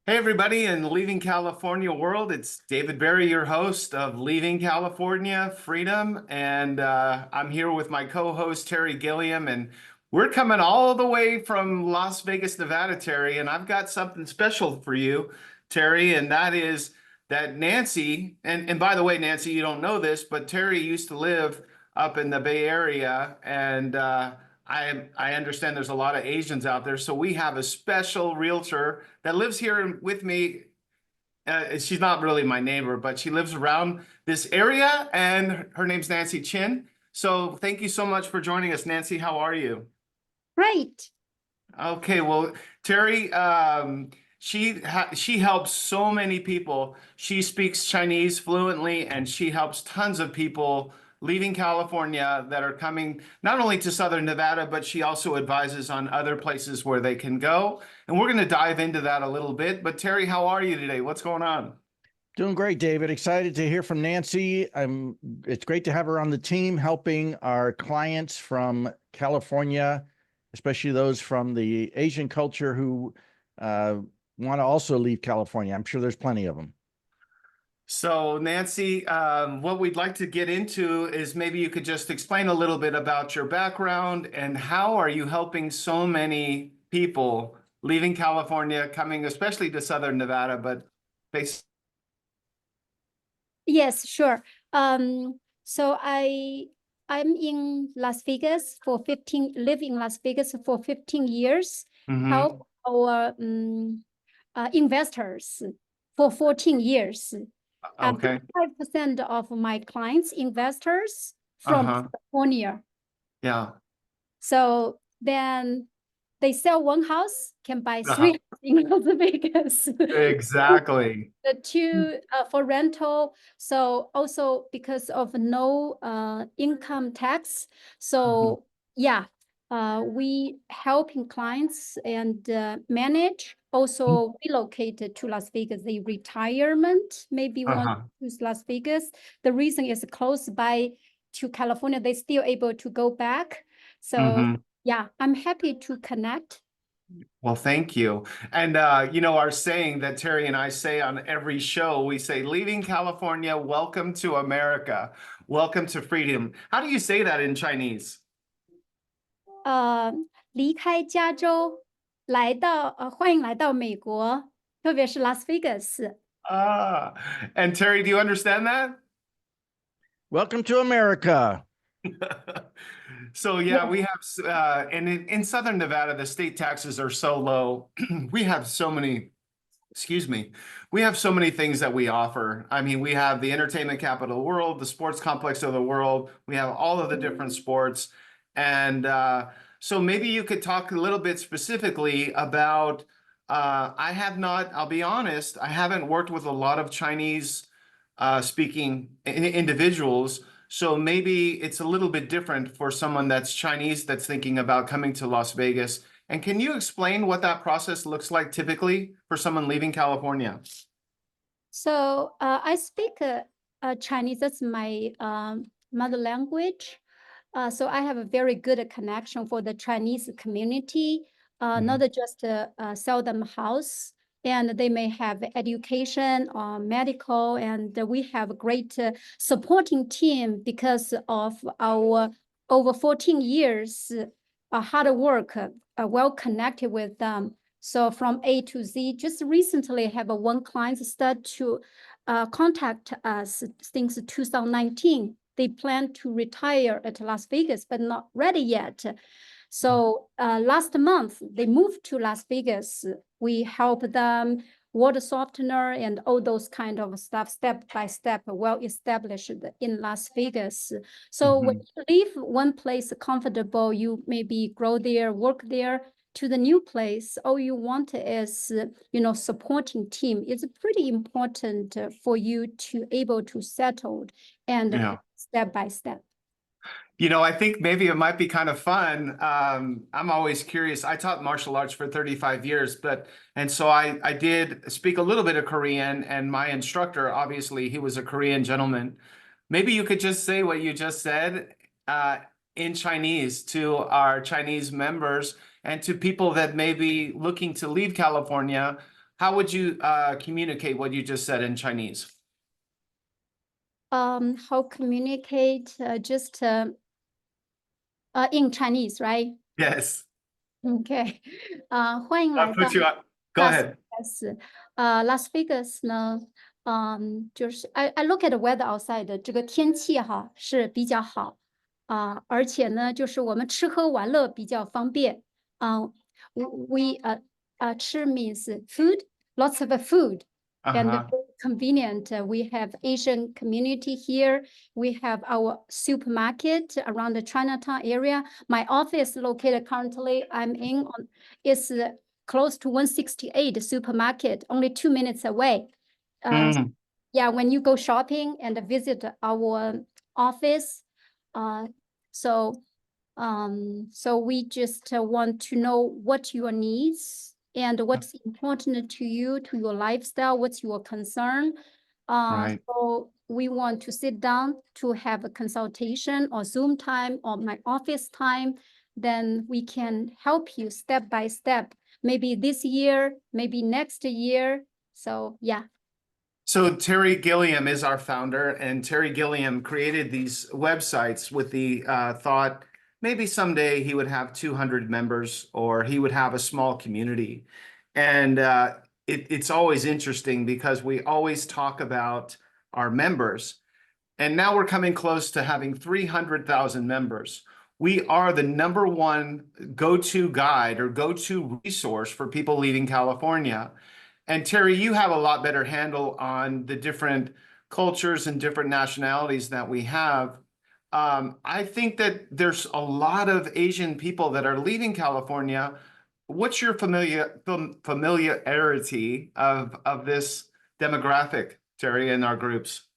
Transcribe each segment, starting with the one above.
Hey, everybody, in Leaving California world, it's David Barry, your host of Leaving California Freedom. And I'm here with my co-host, Terry Gilliam. And we're coming all the way from Las Vegas, Nevada, Terry. And I've got something special for you, Terry. And that is that Nancy, and by the way, Nancy, you don't know this, but Terry used to live up in the Bay Area. And I understand there's a lot of Asians out there, so we have a special realtor that lives here with me. She's not really my neighbor, but she lives around this area, and her name's Nancy Chen. So thank you so much for joining us, Nancy. How are you? Great. Okay, well, Terry, she helps so many people. She speaks Chinese fluently, and she helps tons of people leaving California that are coming not only to Southern Nevada, but she also advises on other places where they can go. And we're going to dive into that a little bit. But Terry, how are you today? What's going on? Doing great, David. Excited to hear from Nancy. It's great to have her on the team helping our clients from California, especially those from the Asian culture who want to also leave California. I'm sure there's plenty of them. So Nancy, what we'd like to get into is maybe you could just explain a little bit about your background and how are you helping so many people leaving California, coming especially to Southern Nevada, but basically. Yes, sure. So I'm in Las Vegas live in Las Vegas for 15 years, help our investors for 14 years. Okay. 5% of my clients, investors from California. Yeah. So then they sell one house, can buy three in Las Vegas. Exactly. The two for rental. So also because of no income tax. So yeah, we helping clients and manage. Also relocated to Las Vegas. The retirement maybe want to choose Las Vegas. The reason is close by to California. They still able to go back. So yeah, I'm happy to connect. Well, thank you. And, our saying that Terry and I say on every show, we say, leaving California, welcome to America, welcome to freedom. How do you say that in Chinese? 离开加州，欢迎来到美国，特别是 Las Vegas。And Terry, do you understand that? Welcome to America. So yeah, we have, and in Southern Nevada, the state taxes are so low. We have so many, we have so many things that we offer. I mean, we have the entertainment capital of the world, the sports complex of the world. We have all of the different sports. And so maybe you could talk a little bit specifically about, I'll be honest, I haven't worked with a lot of Chinese speaking individuals. So maybe it's a little bit different for someone that's Chinese that's thinking about coming to Las Vegas. And can you explain what that process looks like typically for someone leaving California? So I speak Chinese. That's my mother language. So I have a very good connection for the Chinese community, not just sell them house. And they may have education or medical, and we have a great supporting team because of our over 14 years hard work, well connected with them. So from A to Z, just recently have one client start to contact us since 2019. They plan to retire at Las Vegas, but not ready yet. So last month, they moved to Las Vegas. We help them water softener and all those kind of stuff, step by step, well established in Las Vegas. So when you leave one place comfortable, you maybe grow there, work there, to the new place, all you want is, supporting team. It's pretty important for you to able to settle and step by step. I think maybe it might be kind of fun. I'm always curious. I taught martial arts for 35 years, and so I did speak a little bit of Korean, and my instructor, obviously, he was a Korean gentleman. Maybe you could just say what you just said in Chinese to our Chinese members and to people that may be looking to leave California, how would you communicate what you just said in Chinese? How communicate just in Chinese, right? Yes. OK，欢迎 I'll 来到 put you on. Go 拉斯 ahead. 维加斯。拉斯维加斯呢，就是 I look at the weather outside， 这个天气哈是比较好而且呢，就是我们吃喝玩乐比较方便。We吃 means food, lots of food. And Uh-huh. convenient. We have Asian community here. We have our supermarket around the Chinatown area. My office located currently I'm in is close to 168 supermarket, only 2 minutes away. Yeah, when you go shopping and visit our office, so we just want to know what your needs and what's important to you, to your lifestyle, what's your concern. Right. So we want to sit down to have a consultation or Zoom time or my office time. Then we can help you step by step, maybe this year, maybe next year. So yeah. So Terry Gilliam is our founder, and Terry Gilliam created these websites with the thought maybe someday he would have 200 members or he would have a small community. And it's always interesting because we always talk about our members. And now we're coming close to having 300,000 members. We are the #1 go-to guide or go-to resource for people leaving California. And Terry, you have a lot better handle on the different cultures and different nationalities that we have. I think that there's a lot of Asian people that are leaving California. What's your familiarity of this demographic, Terry, in our groups?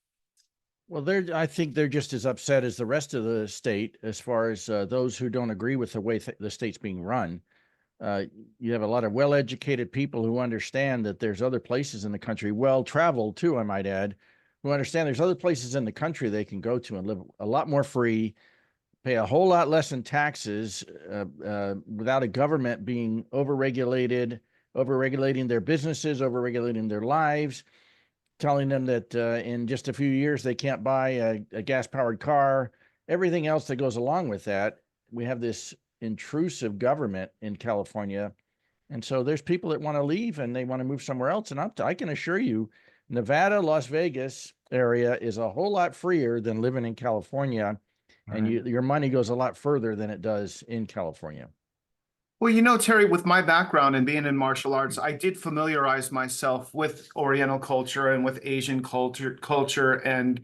Well, I think they're just as upset as the rest of the state as far as those who don't agree with the way the state's being run. You have a lot of well-educated people who understand that there's other places in the country, well-traveled too, I might add, who understand there's other places in the country they can go to and live a lot more free, pay a whole lot less in taxes without a government being overregulating their businesses, overregulating their lives, telling them that in just a few years they can't buy a gas-powered car, everything else that goes along with that. We have this intrusive government in California. And so there's people that want to leave and they want to move somewhere else. And I can assure you, Nevada, Las Vegas area is a whole lot freer than living in California. And your money goes a lot further than it does in California. Well, you know, Terry, with my background and being in martial arts, I did familiarize myself with Oriental culture and with Asian culture and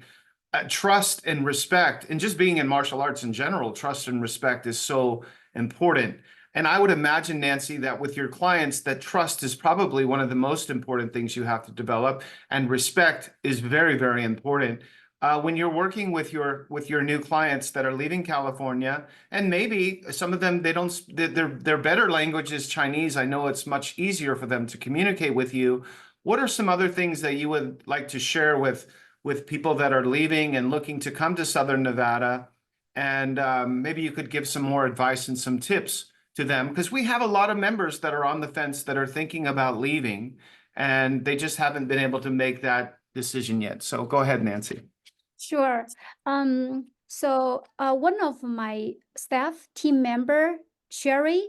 trust and respect. And just being in martial arts in general, trust and respect is so important. And I would imagine, Nancy, that with your clients, that trust is probably one of the most important things you have to develop, and respect is very, very important. When you're working with your new clients that are leaving California, and maybe some of them, their better language is Chinese. I know it's much easier for them to communicate with you. What are some other things that you would like to share with people that are leaving and looking to come to Southern Nevada? And maybe you could give some more advice and some tips to them, because we have a lot of members that are on the fence that are thinking about leaving, and they just haven't been able to make that decision yet. So go ahead, Nancy. Sure. So one of my staff team member, Sherry,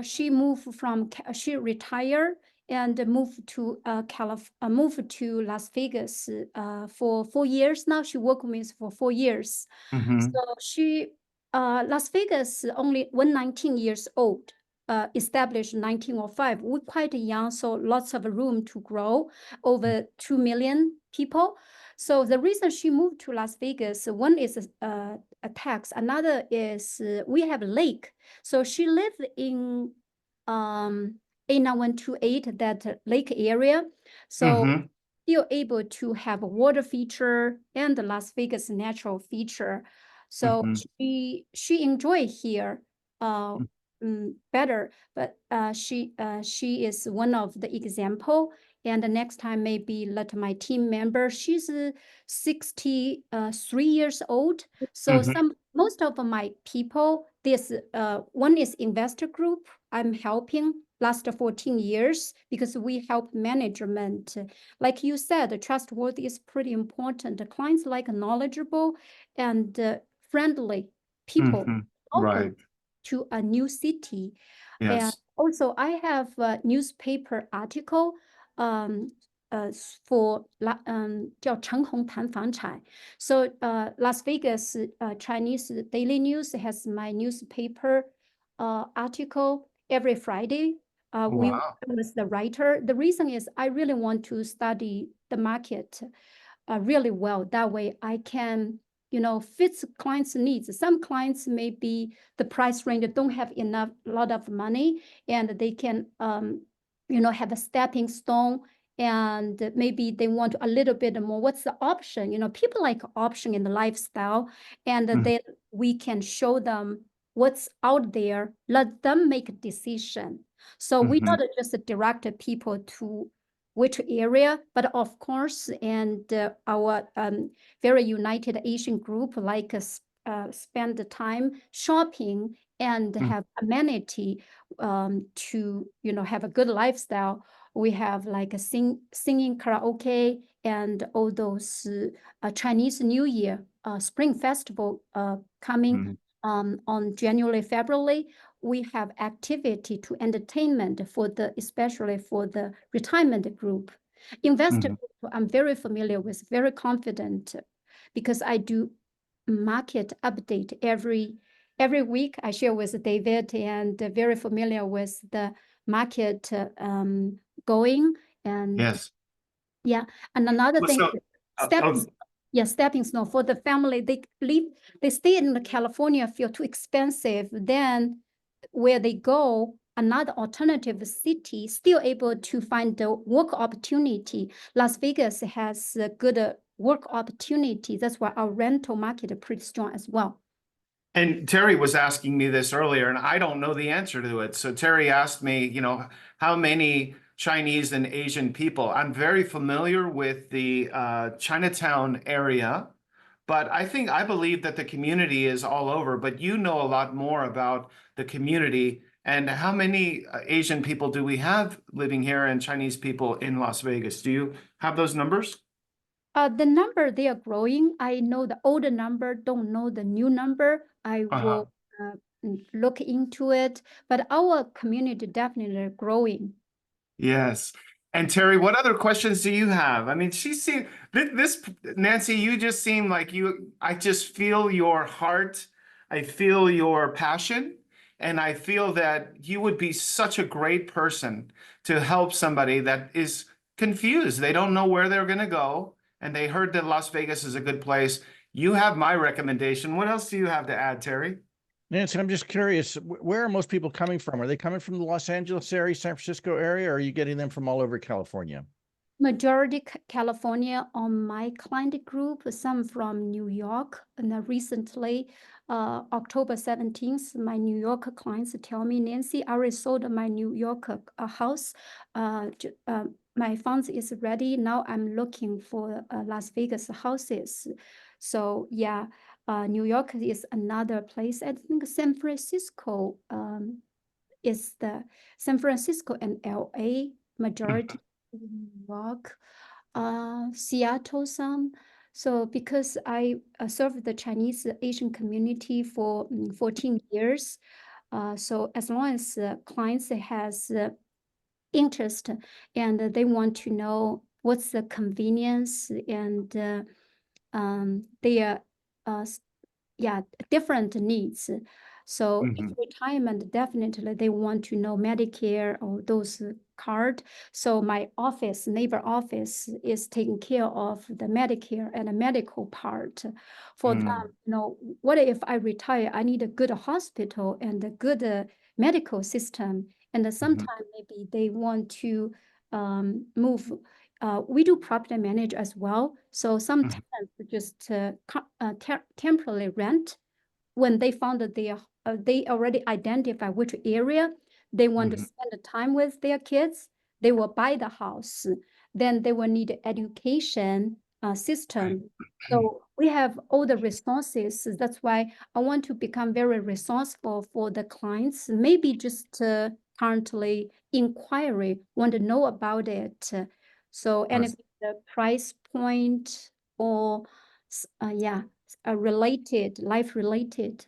she retired and moved to Las Vegas for 4 years now. She worked with me for 4 years. So Las Vegas only 19 years old. Established 1905. We're quite young, so lots of room to grow. Over 2 million people. So the reason she moved to Las Vegas, one is a tax, another is we have a lake. So she lived in A9128, that lake area. So still able to have a water feature and the Las Vegas natural feature. So she enjoyed here better, but she is one of the example. And the next time maybe let my team member, she's 63 years old. So most of my people, this one is investor group I'm helping last 14 years because we help management. Like you said, trustworthy is pretty important. The clients like knowledgeable and friendly people. Mhm. Welcome Right. to a new city. And Yes. also, I have a newspaper article for 叫陈红谈房产. So Las Vegas Chinese Daily News has my newspaper article every Friday. We Wow. was the writer. The reason is I really want to study the market really well. That way I can, fit clients' needs. Some clients maybe the price range don't have a lot of money, and they can, have a stepping stone, and maybe they want a little bit more. What's the option? People like option in the lifestyle, and Mhm. then we can show them what's out there, let them make a decision. So we Mhm. not just direct people to which area, but of course, and our very united Asian group like spend the time shopping and have amenity to have a good lifestyle. We have like a singing karaoke and all those Chinese New Year Spring Festival coming on January, February. We have activity to entertainment especially for the retirement group. Investor group, I'm very familiar with, very confident because I do market update every week. I share with David and very familiar with the market going and Yes. yeah. And another Well, thing, so, stepping stepping stone for the family. They stay in California, feel too expensive. Then where they go, another alternative city, still able to find the work opportunity. Las Vegas has a good work opportunity. That's why our rental market is pretty strong as well. And Terry was asking me this earlier, and I don't know the answer to it. So Terry asked me, how many Chinese and Asian people? I'm very familiar with the Chinatown area, but I believe that the community is all over. But you know a lot more about the community. And how many Asian people do we have living here and Chinese people in Las Vegas? Do you have those numbers? The number, they are growing. I know the older number, don't know the new number. I will look into it, but our community definitely growing. Yes. And Terry, what other questions do you have? I mean, Nancy, you just seem like I just feel your heart. I feel your passion. And I feel that you would be such a great person to help somebody that is confused. They don't know where they're going to go. And they heard that Las Vegas is a good place. You have my recommendation. What else do you have to add, Terry? Nancy, I'm just curious, where are most people coming from? Are they coming from the Los Angeles area, San Francisco area, or are you getting them from all over California? Majority California on my client group, some from New York. And recently, October 17th, my New York clients tell me, Nancy, I already sold my New York house. My funds is ready. Now I'm looking for Las Vegas houses. So yeah, New York is another place. I think San Francisco is the San Francisco and LA majority. New York, Seattle some. So because I served the Chinese Asian community for 14 years, so as long as clients has interest and they want to know what's the convenience and their different needs. So in retirement, definitely they want to know Medicare or those card. So my neighbor office is taking care of the Medicare and the medical part for them. What if I retire? I need a good hospital and a good medical system. And sometimes maybe they want to move. We do property manage as well. So sometimes just temporarily rent when they found that they already identify which area they want to spend the time with their kids. They will buy the house. Then they will need education system. So we have all the resources. That's why I want to become very resourceful for the clients. Maybe just currently inquiry, want to know about it. So, and if the price point or, life related.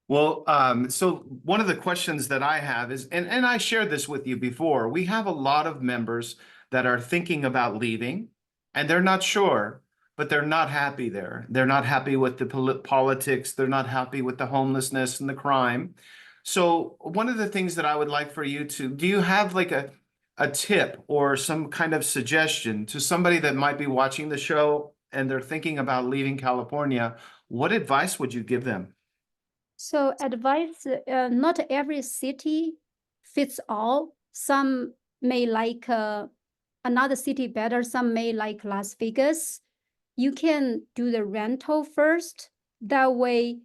Well, so one of the questions that I have is, and I shared this with you before, we have a lot of members that are thinking about leaving and they're not sure, but they're not happy there. They're not happy with the politics. They're not happy with the homelessness and the crime. So one of the things that I would like for you to, do you have like a tip or some kind of suggestion to somebody that might be watching the show and they're thinking about leaving California? What advice would you give them? So advice, not every city fits all. Some may like another city better. Some may like Las Vegas. You can do the rental first. That way,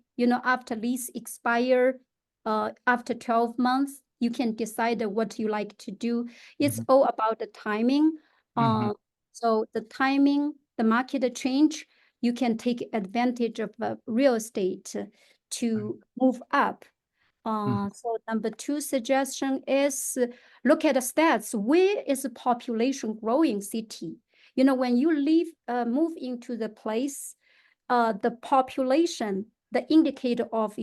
after lease expire, after 12 months, you can decide what you like to do. It's all about the timing. So the timing, the market change, you can take advantage of real estate to move up. So number 2 suggestion is look at the stats. Where is the population growing city? When you move into the place, the population, the indicator of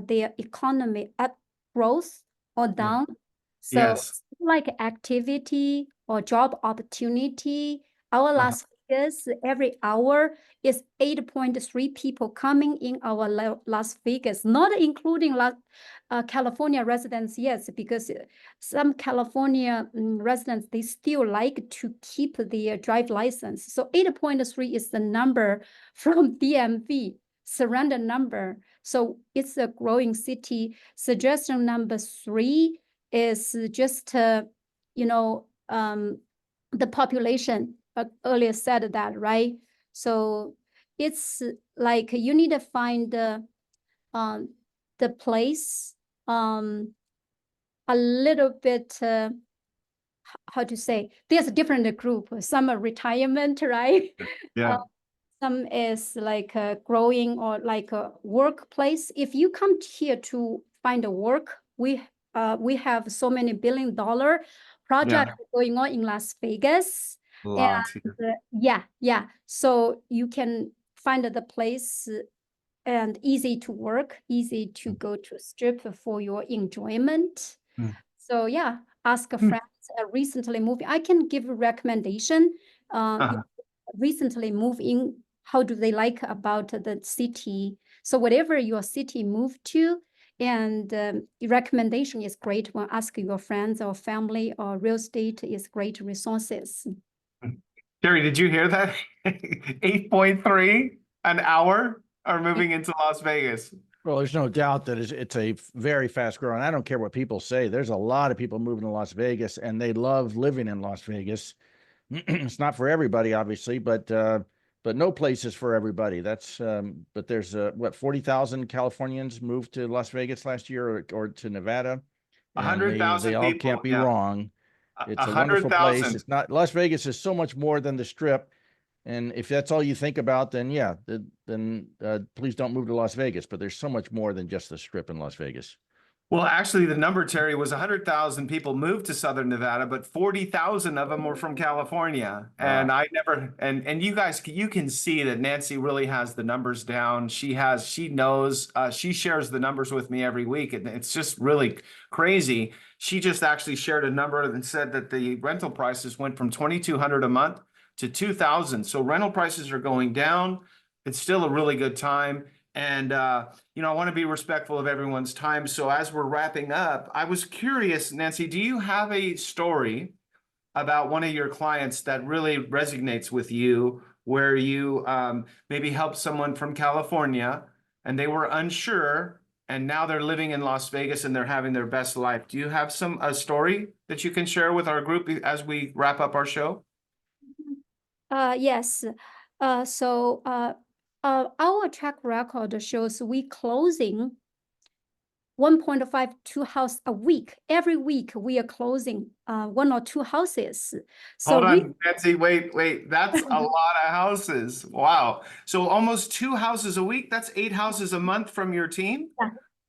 their economy up growth or down. So Yes. like activity or job opportunity, our Las Vegas every hour is 8.3 people coming in our Las Vegas, not including California residents, yes, because some California residents, they still like to keep their drive license. So 8.3 is the number from DMV, surrender number. So it's a growing city. Suggestion number 3 is just, the population, earlier said that, right? So it's like you need to find the place a little bit, how to say, there's a different group. Some are retirement, right? Yeah. Some is like growing or like a workplace. If you come here to find a work, we have so many $1 billion projects going on in Las Vegas. Lots here. Yeah. So you can find the place and easy to work, easy to go to strip for your enjoyment. So yeah, ask a friend recently moving. I can give a recommendation. Recently moved in, how do they like about the city? So whatever your city moved to, and recommendation is great when ask your friends or family, or real estate is great resources. Terry, did you hear that? 8.3 an hour are moving into Las Vegas. Well, there's no doubt that it's a very fast growing. I don't care what people say. There's a lot of people moving to Las Vegas and they love living in Las Vegas. It's not for everybody, obviously, but no place is for everybody. That's but there's 40,000 Californians moved to Las Vegas last year or to Nevada. 100,000 they all people, can't be wrong. It's a wonderful place. It's not, Las Vegas is so much more than the Strip. And if that's all you think about, then yeah, then please don't move to Las Vegas. But there's so much more than just the Strip in Las Vegas. Well, actually, the number, Terry, was 100,000 people moved to Southern Nevada, but 40,000 of them were from California. And I never, and you guys, you can see that Nancy really has the numbers down. She knows, she shares the numbers with me every week. And it's just really crazy. She just actually shared a number and said that the rental prices went from $2,200 a month to $2,000. So rental prices are going down. It's still a really good time. And, I want to be respectful of everyone's time. So as we're wrapping up, I was curious, Nancy, do you have a story about one of your clients that really resonates with you, where you maybe helped someone from California and they were unsure and now they're living in Las Vegas and they're having their best life? Do you have a story that you can share with our group as we wrap up our show? Yes. Our track record shows we closing 1.5 2 house a week. Every week we are closing 1 or 2 houses. So hold on, Nancy, wait. That's a lot of houses. Wow. So almost 2 houses a week. That's 8 houses a month from your team?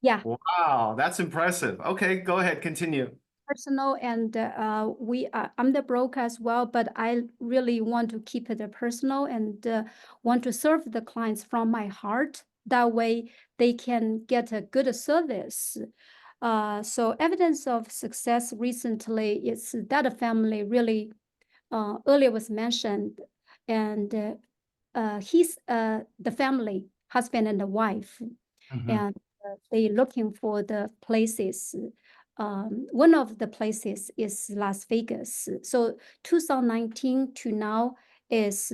Yeah, Wow, that's impressive. Okay, go ahead, continue. personal, and I'm the broker as well, but I really want to keep it personal and want to serve the clients from my heart. That way they can get a good service. So evidence of success recently is that a family really earlier was mentioned, and the family, husband and the wife, and they looking for the places. One of the places is Las Vegas. So 2019 to now is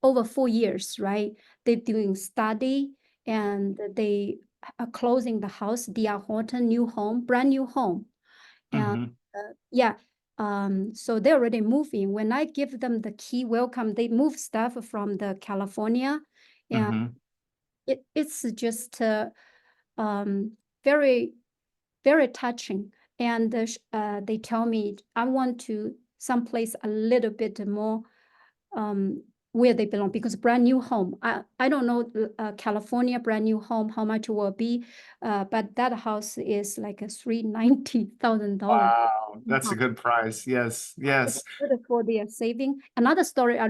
over 4 years, right? They're doing study and they are closing the house, D.R. Horton, new home, brand new home. And yeah, so they're already moving. When I give them the key welcome, they move stuff from the California, and it's just very, very touching. And they tell me, I want to someplace a little bit more where they belong, because brand new home. I don't know California brand new home how much it will be, but that house is like a $390,000. Wow, that's a good price. Yes, yes. Good for their saving. Another story I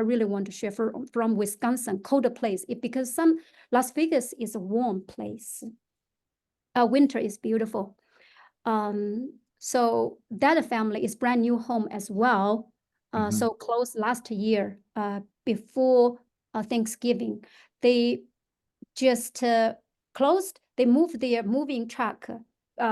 really want to share from Wisconsin, colder place. Because Las Vegas is a warm place. Winter is beautiful. So that family is brand new home as well. So closed last year, before Thanksgiving. They just closed. They moved their moving truck,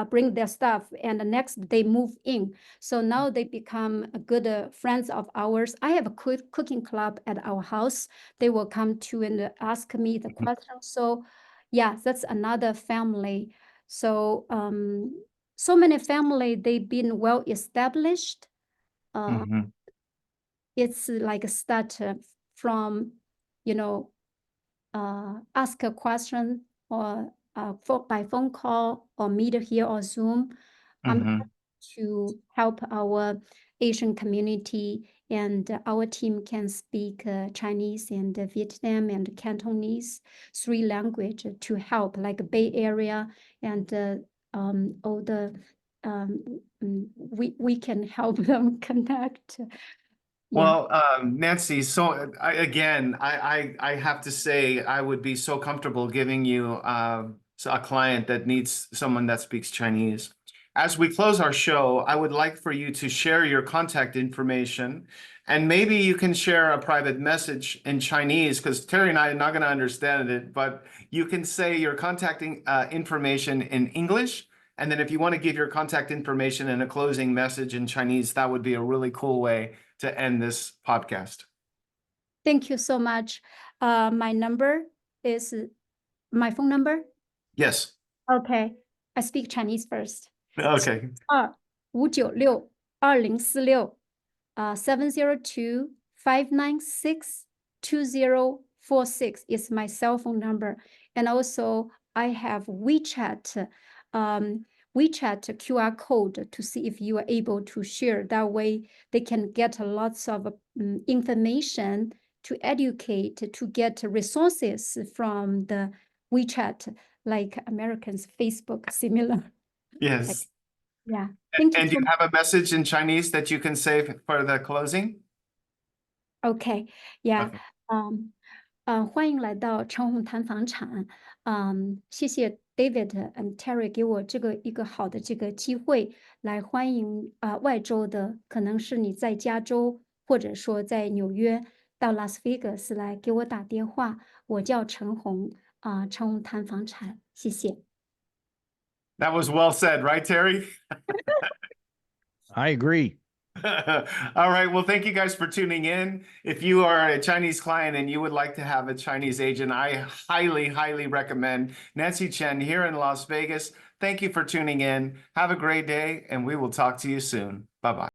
bring their stuff, and the next they move in. So now they become a good friends of ours. I have a cooking club at our house. They will come to and ask me the question. So yeah, that's another family. So so many family, they've been well established. It's like a start from, ask a question or by phone call or meet here or Zoom. I'm happy to help our Asian community, and our team can speak Chinese and Vietnam and Cantonese, 3 language to help, like Bay Area and all the we can help them connect. Well, Nancy, so I have to say I would be so comfortable giving you a client that needs someone that speaks Chinese. As we close our show, I would like for you to share your contact information, and maybe you can share a private message in Chinese, because Terry and I are not going to understand it, but you can say your contacting information in English. And then if you want to give your contact information in a closing message in Chinese, that would be a really cool way to end this podcast. Thank you so much. My number is my phone number. Yes. Okay, I speak Chinese first. Okay. 5962046 702-596-2046 is my cell phone number. And also I have WeChat QR code to see if you are able to share. That way they can get lots of information to educate, to get resources from the WeChat, like Americans, Facebook, similar. Yes. Yeah. Thank you. And do you have a message in Chinese that you can say for the closing? Okay. Yeah. Okay. 欢迎来到陈红谈房产。谢谢 David and Terry 给我一个好的这个机会，来欢迎外州的，可能是你在加州，或者说在纽约，到拉斯维加斯来给我打电话。我叫陈红，陈红谈房产，谢谢。That was well said, right, Terry? I agree. All right. Well, thank you guys for tuning in. If you are a Chinese client and you would like to have a Chinese agent, I highly, highly recommend Nancy Chen here in Las Vegas. Thank you for tuning in. Have a great day, and we will talk to you soon. Bye-bye.